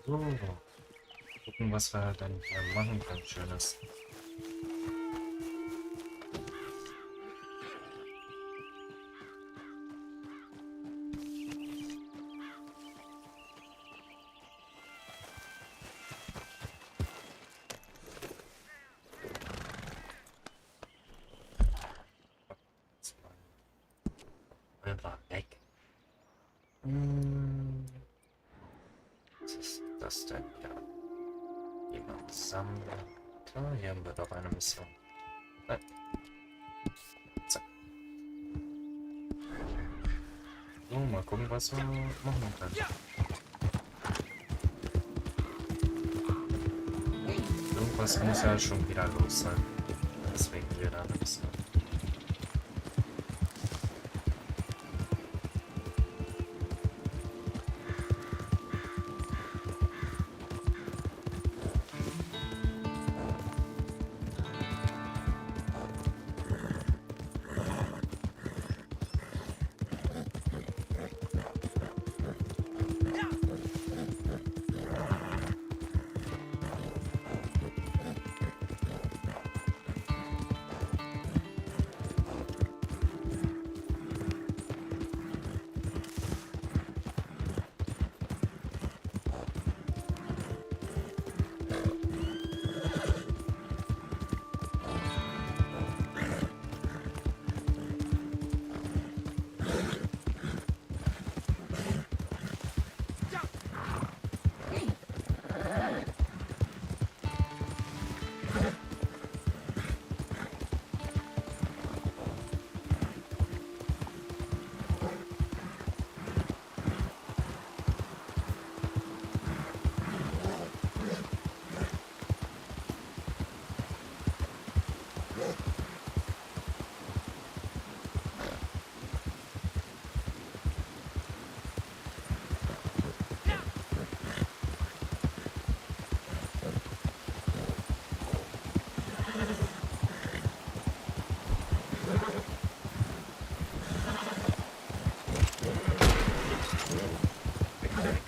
So, gucken, was wir dann hier machen können. Schönes. War weg. Was ist das denn hier? Jemand sammeln. Da, hier haben wir doch eine Mission. Nein. Zack. So, mal gucken, was wir machen können. Irgendwas muss ja schon wieder los sein. Deswegen wir da eine Mission.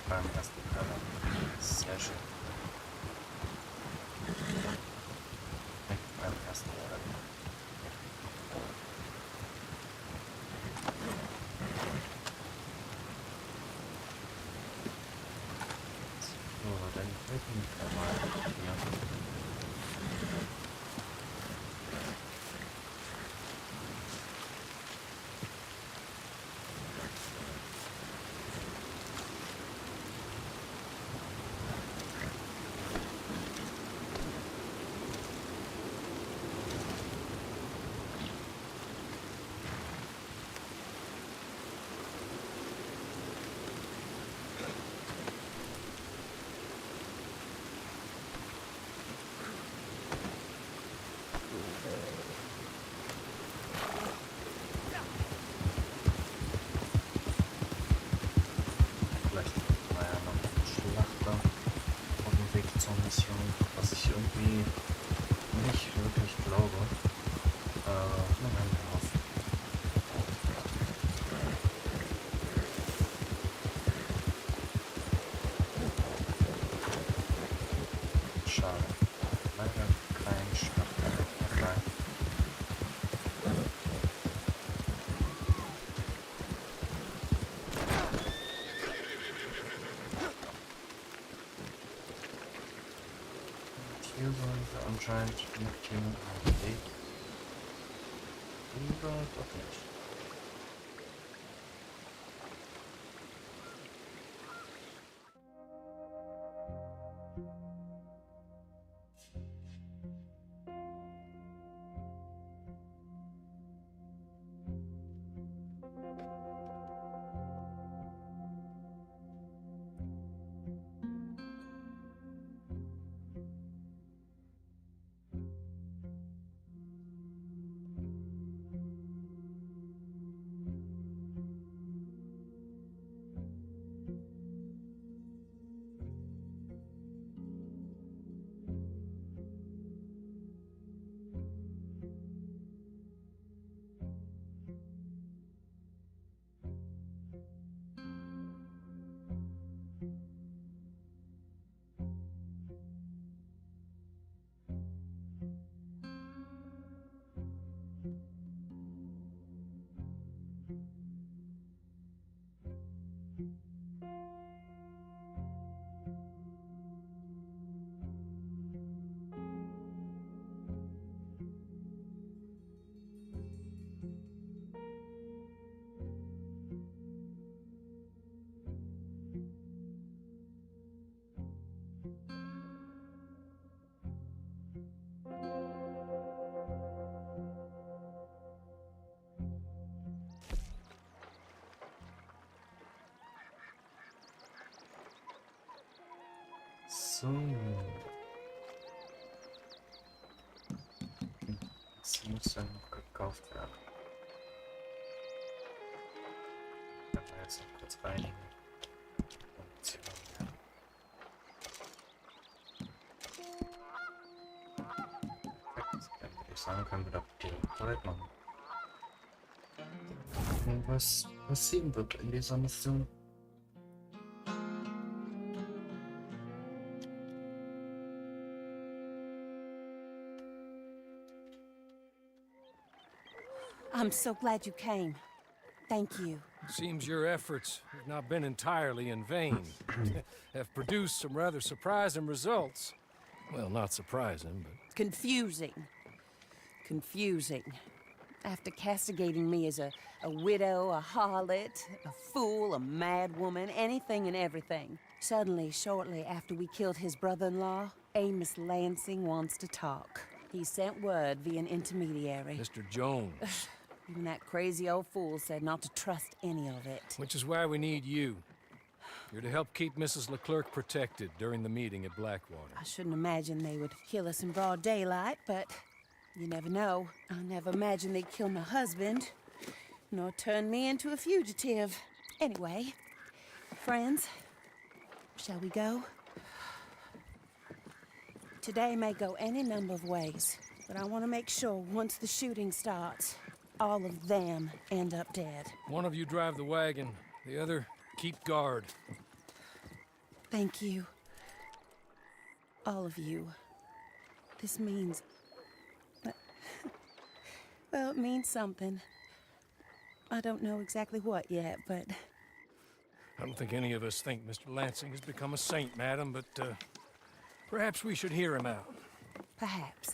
Beim ersten Cover. Sehr schön. Beim ersten Cover. So, dann gucken wir mal hier. Vielleicht war ja noch ein Schlachter auf dem Weg zur Mission, was ich irgendwie nicht wirklich glaube. Man kann ja hoffen. Schade. Leider kein Schlachter dabei. Hier sollen wir anscheinend mit jemandem auf dem Weg. Oder doch nicht. So. Das muss dann noch gekauft werden. Können wir jetzt noch kurz reinigen. Und dann würde ich sagen, können wir da direkt weitermachen. Und was passieren wird in dieser Mission? I'm so glad you came. Thank you. Seems your efforts have not been entirely in vain. Have produced some rather surprising results. Well, not surprising, but... Confusing. Confusing. After castigating me as a widow, a harlot, a fool, a mad woman, anything and everything, suddenly, shortly after we killed his brother-in-law, Amos Lansing wants to talk. He sent word via an intermediary. Mr. Jones. Even that crazy old fool said not to trust any of it. Which is why we need you. You're to help keep Mrs. Leclerc protected during the meeting at Blackwater. I shouldn't imagine they would kill us in broad daylight, but you never know. I never imagined they'd kill my husband, nor turn me into a fugitive. Anyway, friends, shall we go? Today may go any number of ways, but I want to make sure once the shooting starts, all of them end up dead. One of you drive the wagon, the other keep guard. Thank you. All of you. This means... well, it means something. I don't know exactly what yet, but... I don't think any of us think Mr. Lansing has become a saint, madam, but perhaps we should hear him out. Perhaps.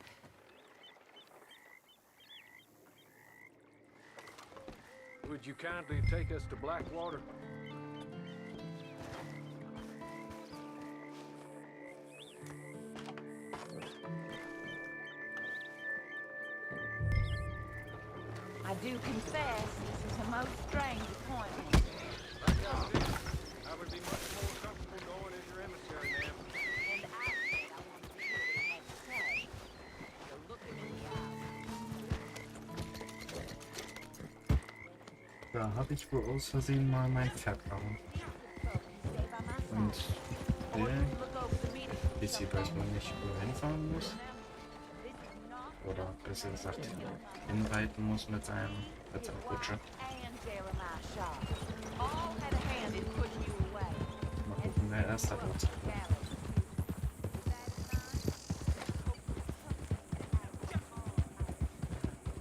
Would you kindly take us to Blackwater? I do confess this is a most strange appointment. I would be much more comfortable going as your emissary, ma'am. And I said I wanted to hear what he had to say. So look him in the eye. Da habe ich wohl aus Versehen mal mein Pferd gehauen. Und der ist hier weiß man nicht, wo er hinfahren muss. Oder besser gesagt, hinreiten muss mit seiner Kutsche. Mal gucken, wer erster wird.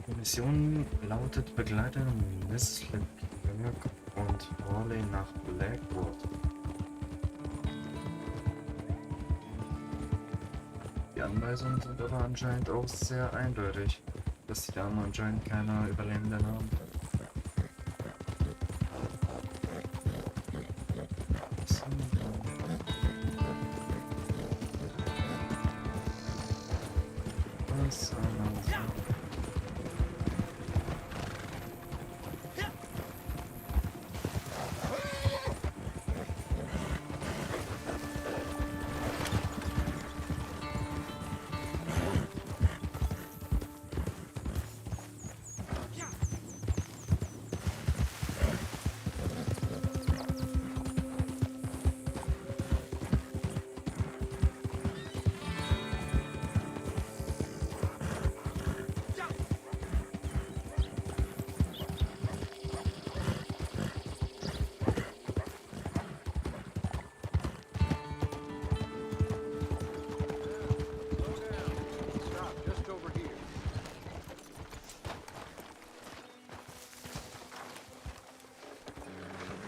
Die Mission lautet: Begleite Miss Leclerc und Hawley nach Blackwater. Die Anweisungen sind aber anscheinend auch sehr eindeutig, dass die Damen anscheinend keine Überlebenden haben.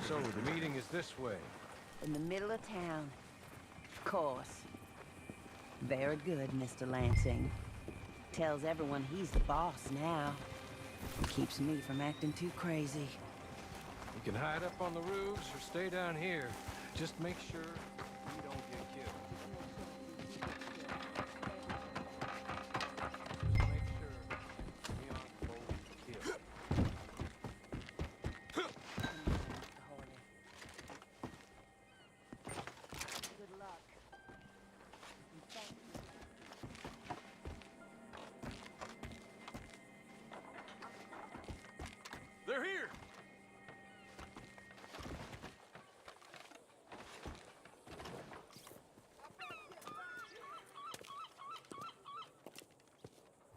So, the meeting is this way. In the middle of town. Of course. Very good, Mr. Lansing. Tells everyone he's the boss now. Keeps me from acting too crazy. You can hide up on the roofs or stay down here. Just make sure you don't get killed. Just make sure we aren't both killed. Good luck.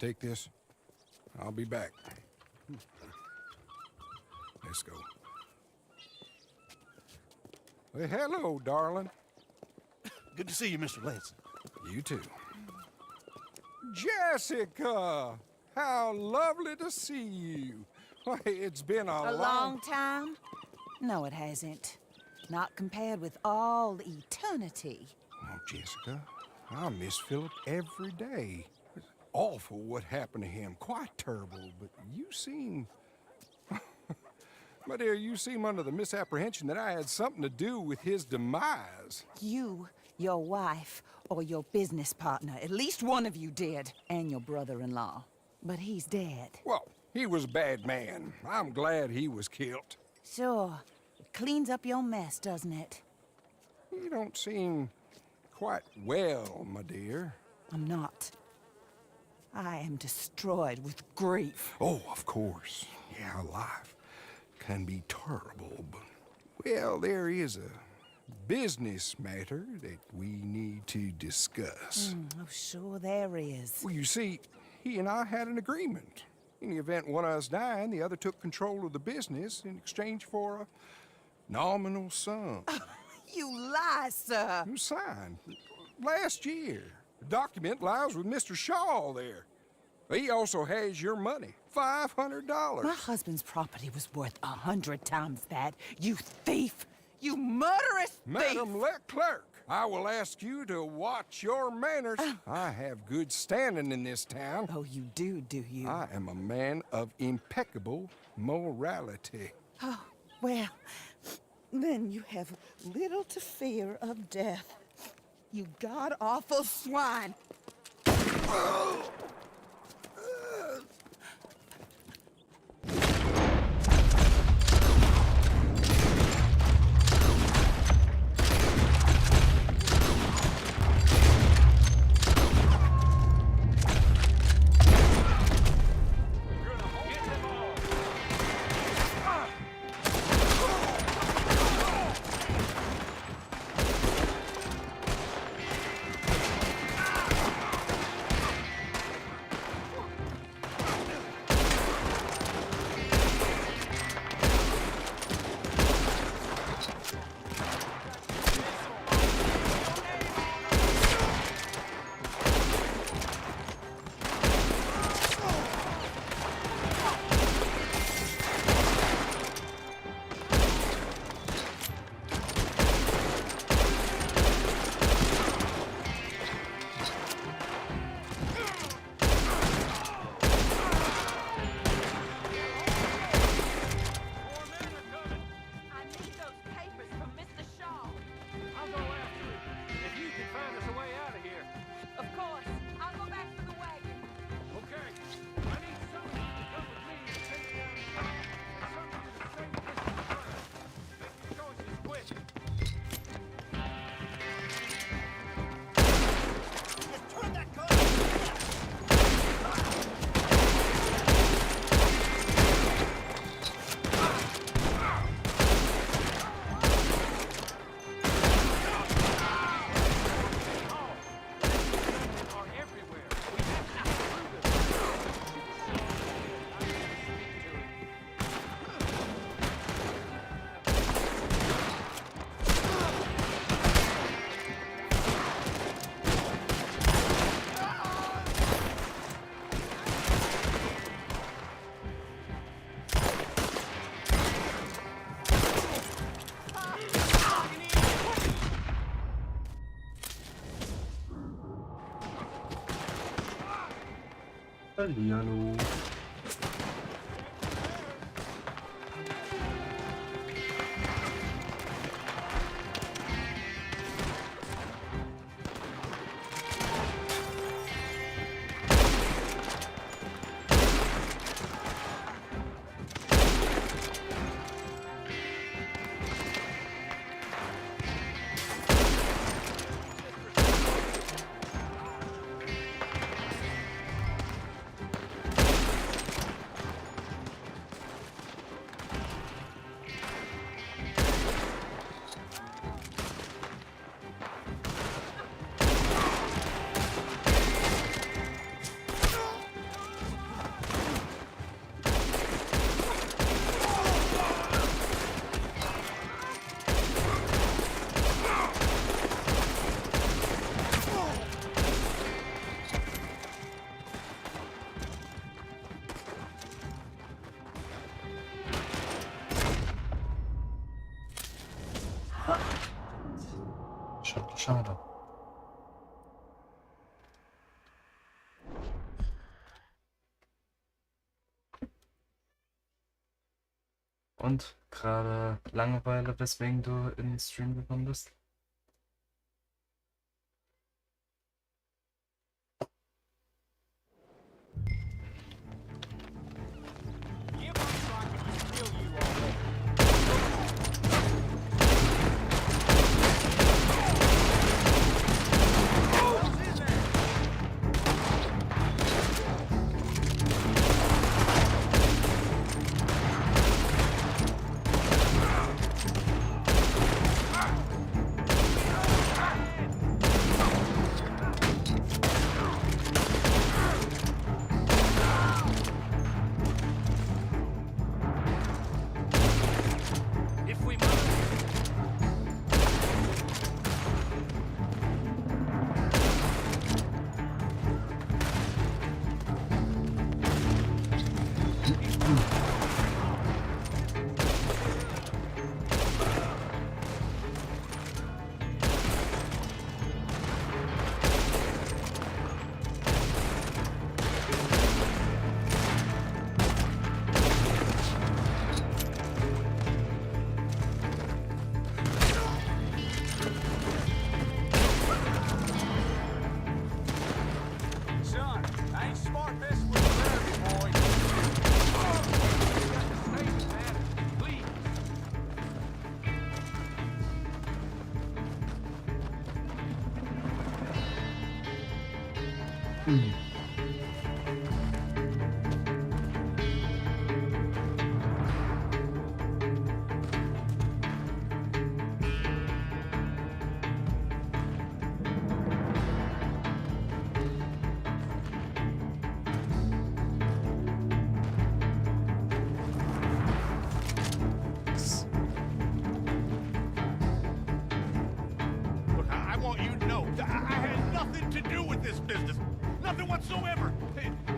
Take this. I'll be back. Let's go. Well, hello, darling. Good to see you, Mr. Lansing. You too. Jessica! How lovely to see you. Why, it's been A long time? No, it hasn't. Not compared with all eternity. Oh, Jessica, I miss Philip every day. It's awful what happened to him. Quite terrible, but you seem... My dear, you seem under the misapprehension that I had something to do with his demise. You, your wife, or your business partner, at least one of you did, and your brother-in-law. But he's dead. Well, he was a bad man. I'm glad he was killed. Sure. It cleans up your mess, doesn't it? You don't seem quite well, my dear. I'm not. I am destroyed with grief. Oh, of course. Yeah, life can be terrible, but... Well, there is a business matter that we need to discuss. Oh, sure there is. Well, you see, he and I had an agreement. In the event one of us died, the other took control of the business in exchange for a nominal sum. You lie, sir. It was signed last year. The document lies with Mr. Shaw there. He also has your money, $500. My husband's property was worth 100 times that. You thief! You murderous thief! Madam Leclerc, I will ask you to watch your manners. I have good standing in this town. Oh, you do you? I am a man of impeccable morality. Oh, well, then you have little to fear of death. You god-awful swine! Hallihallo. Schade, schade. Und gerade Langeweile, weswegen du in den Stream gekommen bist? Look, I want you to know that I had nothing to do with this business. Nothing whatsoever.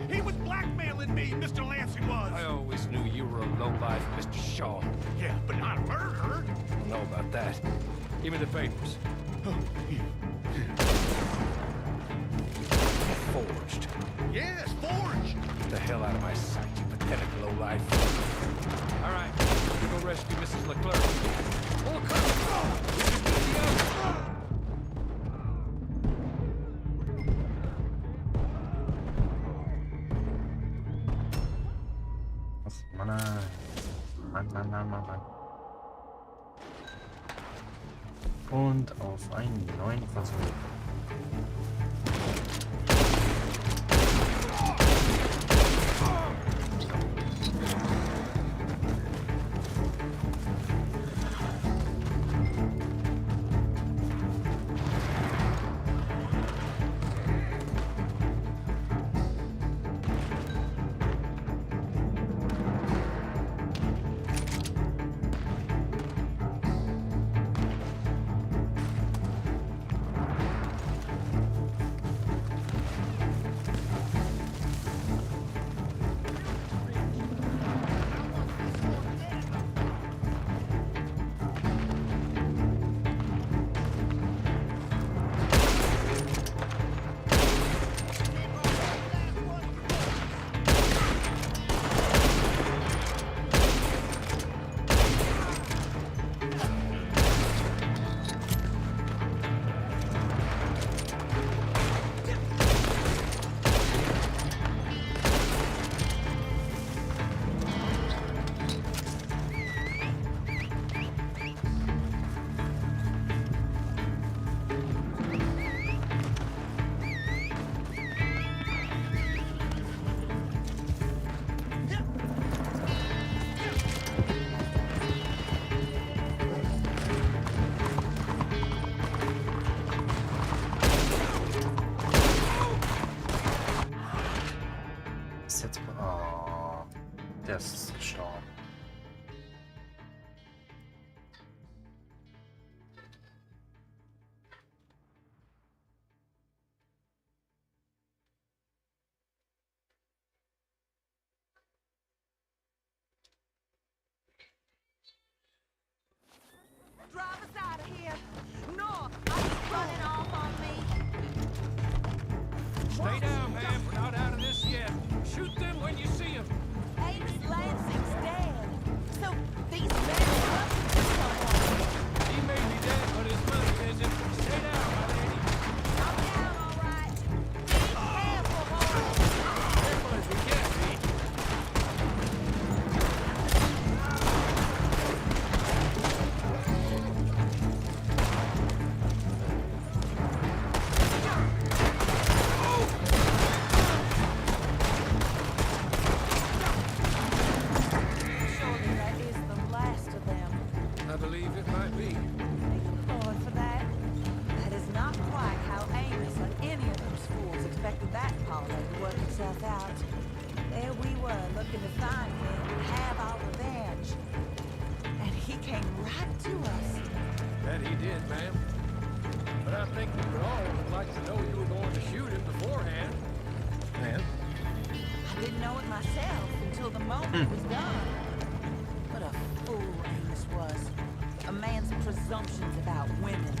He was blackmailing me, Mr. Lansing was. I always knew you were a lowlife, Mr. Shaw. Yeah, but not a murderer. I don't know about that. Give me the papers. Forged. Yes, forged. Get the hell out of my sight, you pathetic lowlife. All right, we go rescue Mrs. Leclerc. Oh, come on! Ach, Mann, Mann. Und auf einen neuen Versuch. Der ist gestorben. Drive us out of running off on me? Stay down, man. We're not out of this yet. Shoot them when you see them. Amos Lansing's dead. So these men must be someone. He may be dead, but his money isn't. Stay down, my lady. I'm down, all right. Be careful, boys. Careful as we can be. Surely that is the last of them. I believe it might be. Thank the Lord for that. That is not quite how Amos or any of those fools expected that parlay to work itself out. There we were, looking to find him and have our revenge. And he came right to us. That he did, ma'am. But I think we would all like to know you were going to shoot him beforehand. Ma'am? I didn't know it myself until the moment was done. What a fool Amos was. A man's presumptions about women.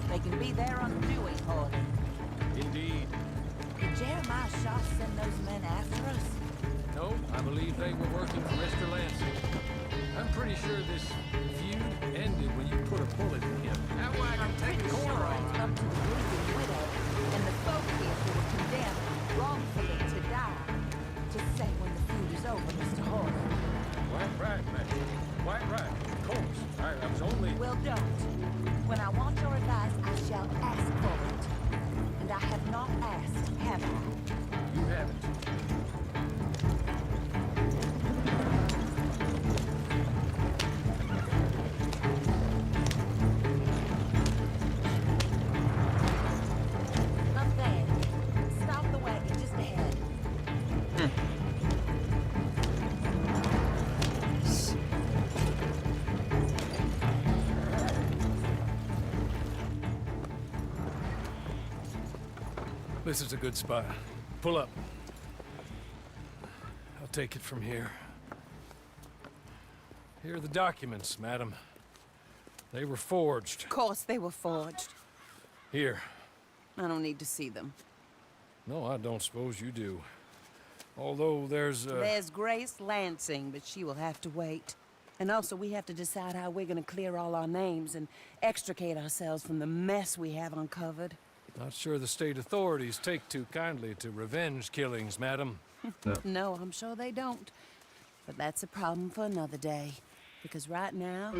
They can be their undoing, Harley. Indeed. Did Jeremiah Shaw send those men after us? No, I believe they were working for Mr. Lansing. I'm pretty sure this feud ended when you put a bullet in him. That way I can take the corner Sure off. it's up to the bleeding widow and the folk here who were condemned wrongfully to die to say when the feud is over, Mr. Harley. Quite right, ma'am. Quite right. Of course. I was only... Well, don't. When I want your advice, I shall ask for it. And I have not asked, have I? You haven't. Up there. Stop the wagon just ahead. This is a good spot. Pull up. I'll take it from here. Here are the documents, madam. They were forged. Of course they were forged. Here. I don't need to see them. No, I don't suppose you do. Although there's There's Grace Lansing, but she will have to wait. And also, we have to decide how we're gonna clear all our names and extricate ourselves from the mess we have uncovered. Not sure the state authorities take too kindly to revenge killings, madam. No, I'm sure they don't. But that's a problem for another day. Because right now,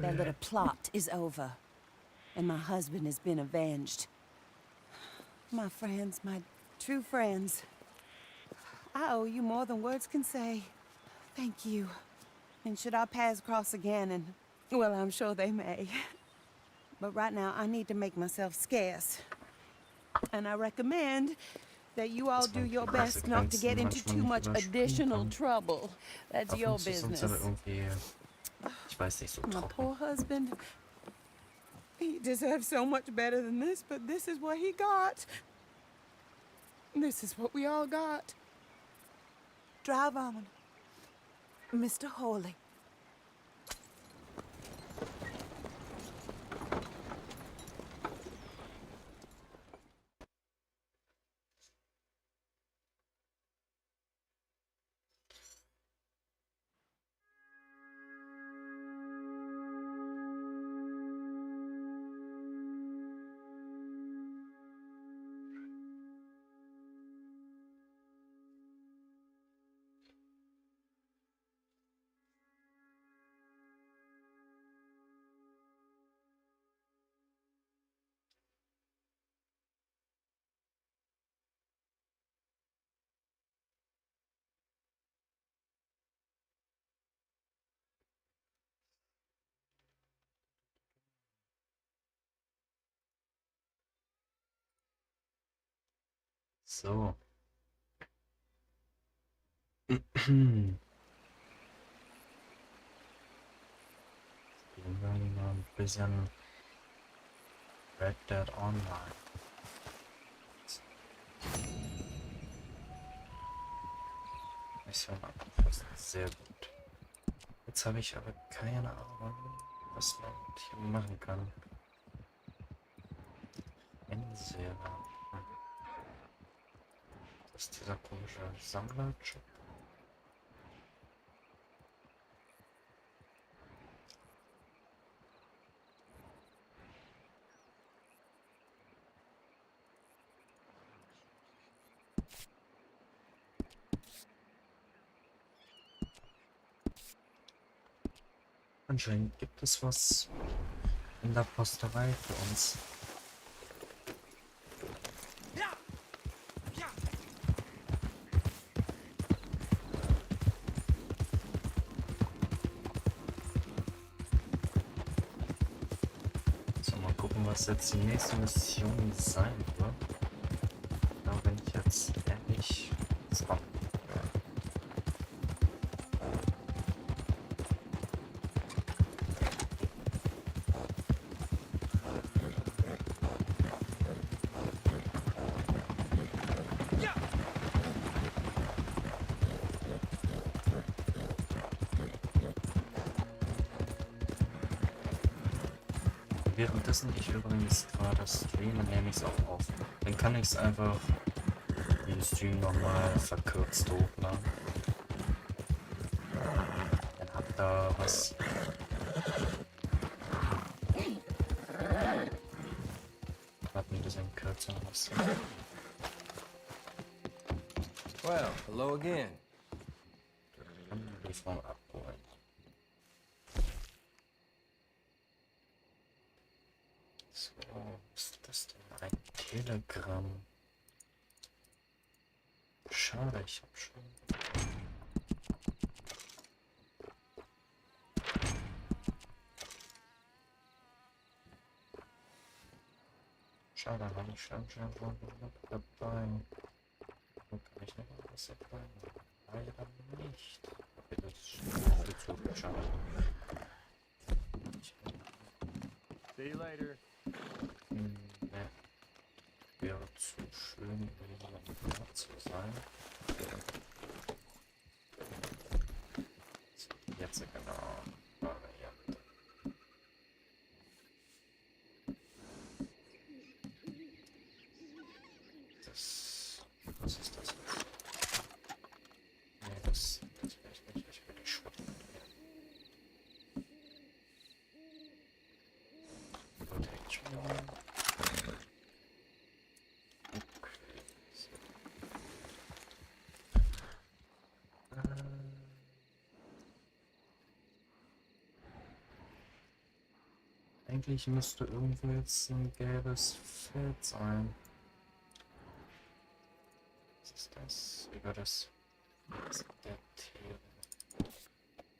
that little plot is over. And my husband has been avenged. My friends, my true friends. I owe you more than words can say. Thank you. And should our paths cross again, and, well, I'm sure they may. But right now, I need to make myself scarce. And I recommend that you all do your best not to get into too much additional trouble. That's your business. Ich weiß nicht, so My trocken. poor husband. He deserves so much better than this, but this is what he got. This is what we all got. Drive on, Mr. Hawley. So. Gehen wir mal ein bisschen Red Dead Online. Mission abgeschlossen. Sehr gut. Jetzt habe ich aber keine Ahnung, was man hier machen kann. Endserie. Das ist dieser komische Sammlerjob. Anscheinend gibt es was in der Posterei für uns. So, mal gucken, was jetzt die nächste Mission sein wird. Da bin ich jetzt ehrlich. So. Währenddessen ich übrigens gerade streame, nehme ich es auch auf. Dann kann ich es einfach den Stream nochmal verkürzt hochladen. Dann habt da was. Hat ein bisschen kürzer was. Well, hello again. Lieferung abholen. So, was ist das denn? Ein Telegramm. Schade, ich hab schon. Schade, habe ich schon dabei. Wo kann ich noch was dabei? Leider nicht. Okay, das ist viel zu schade. See you later. Ne. Wäre zu schön, gewesen, zu sein. So, jetzt genau. Variante. Das. Was ist das? Ne, das will ich nicht. Ich will die Schrott. Protection. Eigentlich müsste irgendwo jetzt ein gelbes Feld sein. Was ist das? Über das. Was ist der Tier?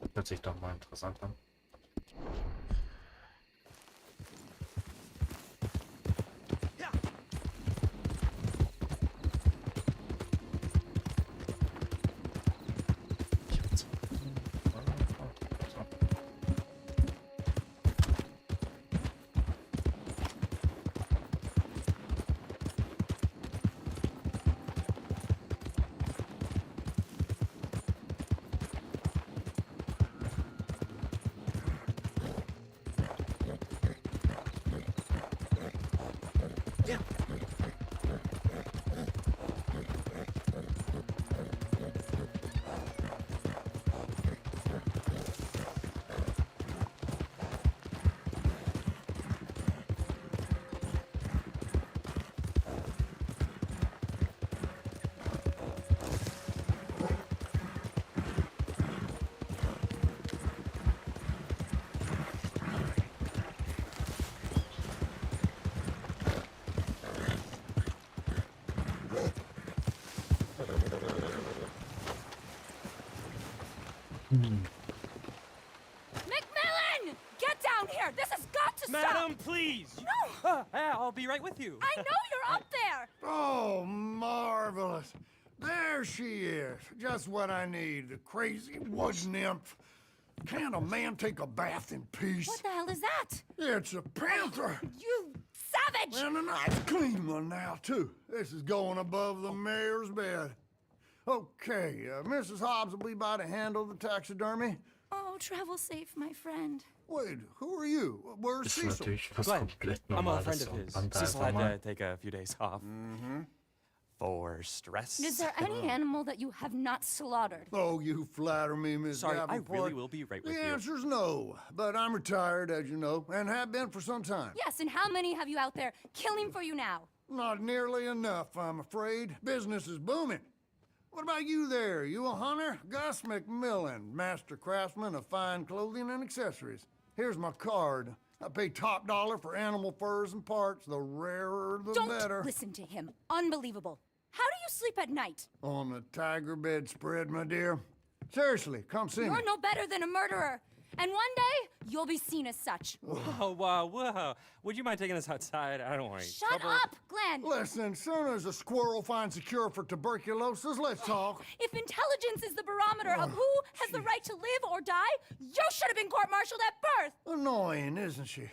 Das hört sich doch mal interessant an. Macmillan! Get down here! This has got to stop! Madam, please! No! I'll be right with you. I know you're up there! Oh, marvelous. There she is. Just what I need. The crazy wood nymph. Can't a man take a bath in peace? What the hell is that? It's a panther. You savage! And a nice clean one now, too. This is going above the mayor's bed. Okay, Mrs. Hobbs will be by to handle the taxidermy. Oh, travel safe, my friend. Wait, who are you? Where's Ist Cecil? natürlich was Glenn, komplett I'm a friend Normales of und his. Band Cecil einfach had mal. to take a few days off. For stress. Is there any animal that you have not slaughtered? Oh, you flatter me, Miss Sorry, I Davenport. really will be right with The you. answer's no, but I'm retired, as you know, and have been for some time. Yes, and how many have you out there killing for you now? Not nearly enough, I'm afraid. Business is booming. What about you there? You a hunter? Gus McMillan, master craftsman of fine clothing and accessories. Here's my card. I pay top dollar for animal furs and parts. The rarer, the better. Don't listen to him. Unbelievable. How do you sleep at night? On the tiger bedspread, my dear. Seriously, come see me. You're no better than a murderer. And one day, you'll be seen as such. Whoa, whoa, whoa. Would you mind taking us outside? I don't want any Shut trouble. up, Glenn! Listen, soon as a squirrel finds a cure for tuberculosis, let's talk. If intelligence is the barometer of who has the right to live or die, you should have been court-martialed at birth! Annoying, isn't she?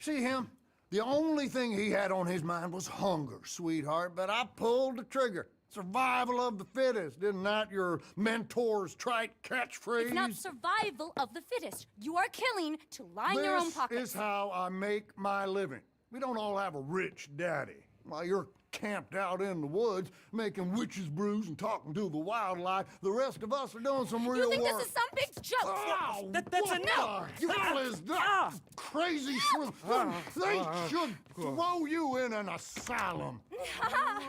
See him? The only thing he had on his mind was hunger, sweetheart, but I pulled the trigger. Survival of the fittest, isn't that your mentor's trite catchphrase? It's not survival of the fittest. You are killing to line your own pockets. This is how I make my living. We don't all have a rich daddy. While you're camped out in the woods, making witches' brews and talking to the wildlife, the rest of us are doing some real You think work. this is some big joke? Oh, That's what enough! the hell is that? Crazy shrew. They should throw you in an asylum.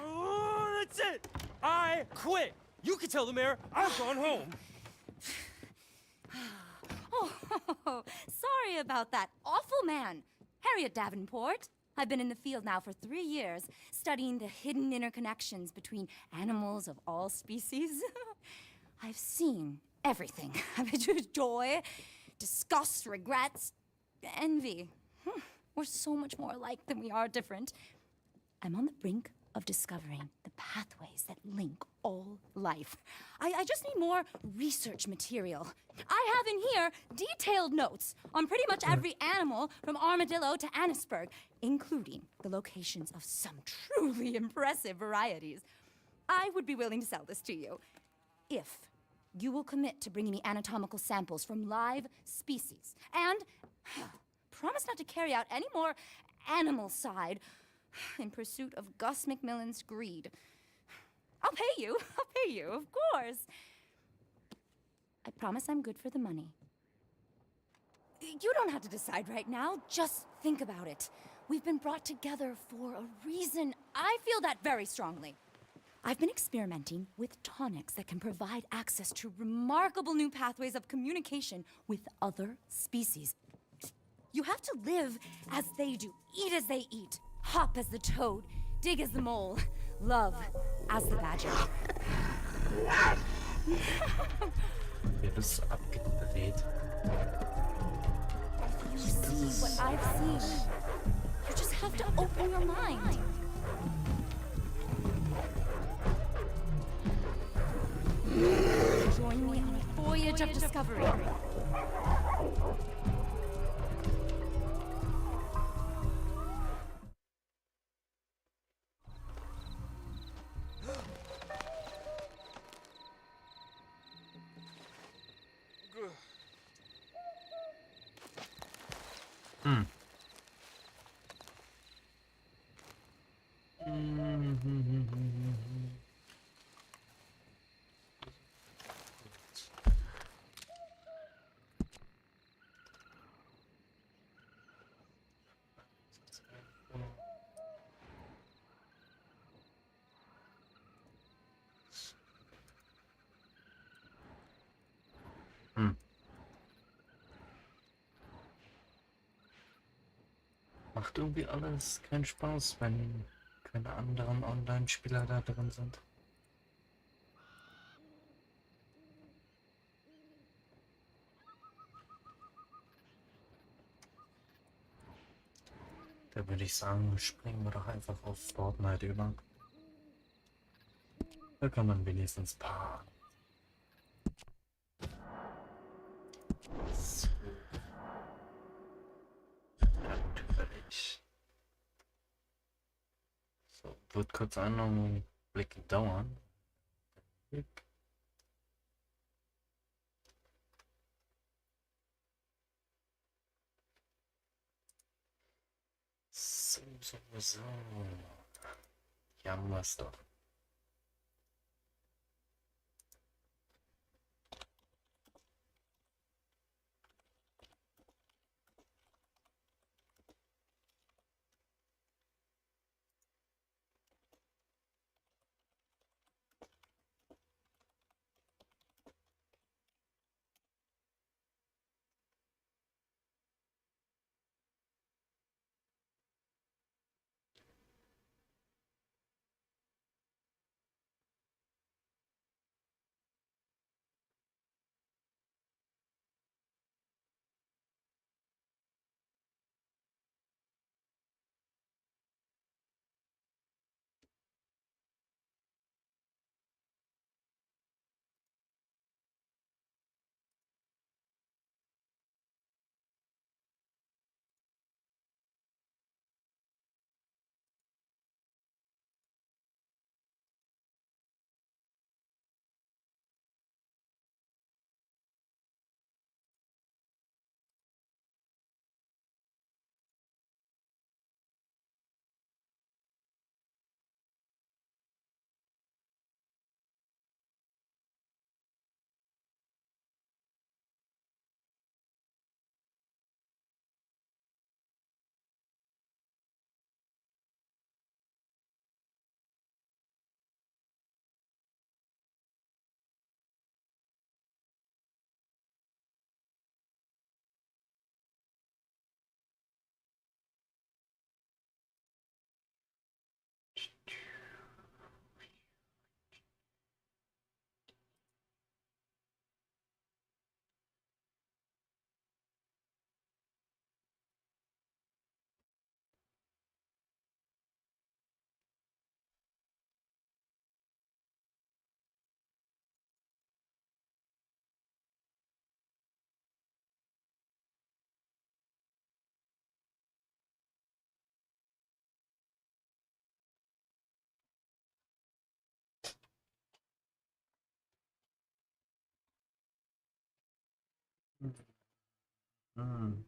Oh, that's it. I quit. You can tell the mayor I've gone home. Oh, sorry about that awful man. Harriet Davenport. I've been in the field now for 3 years, studying the hidden interconnections between animals of all species. I've seen everything. I've had joy, disgust, regrets, envy. We're so much more alike than we are different. I'm on the brink of discovering the pathways that link all life. I just need more research material. I have in here detailed notes on pretty much every animal from armadillo to Annisburg, including the locations of some truly impressive varieties. I would be willing to sell this to you if you will commit to bringing me anatomical samples from live species and promise not to carry out any more animal side in pursuit of Gus McMillan's greed. I'll pay you, of course. I promise I'm good for the money. You don't have to decide right now, just think about it. We've been brought together for a reason. I feel that very strongly. I've been experimenting with tonics that can provide access to remarkable new pathways of communication with other species. You have to live as they do, eat as they eat, hop as the toad, dig as the mole, love as the badger. Wird es abgedreht. You see what I've seen. You just have to open your mind. Join me on a voyage of discovery. Macht irgendwie alles keinen Spaß, wenn keine anderen Online-Spieler da drin sind. Da würde ich sagen, springen wir doch einfach auf Fortnite über. Da kann man wenigstens paar. So. Natürlich. So, wird kurz einen Augenblick dauern. So. Hier haben wir es doch. Hm.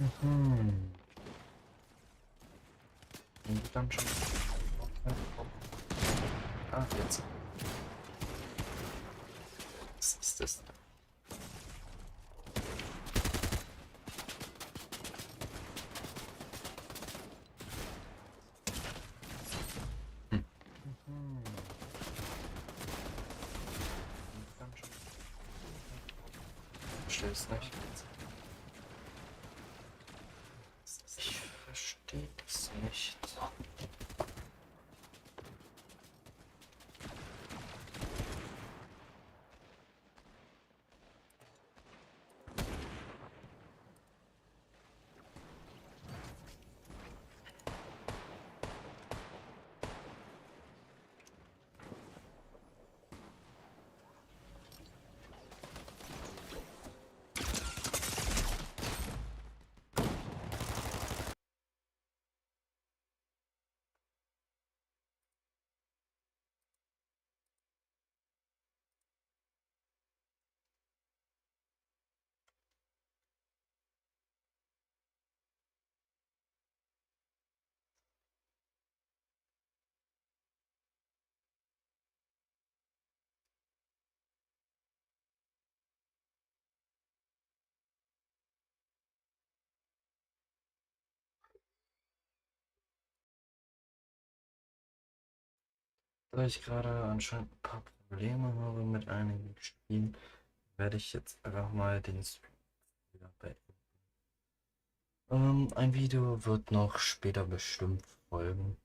Mhm. Und dann schon. Ah, jetzt. Was ist das denn? Ich verstehe es nicht. Ich verstehe es nicht. Da ich gerade anscheinend ein paar Probleme habe mit einigen Spielen, werde ich jetzt einfach mal den Stream wieder beenden. Ein Video wird noch später bestimmt folgen.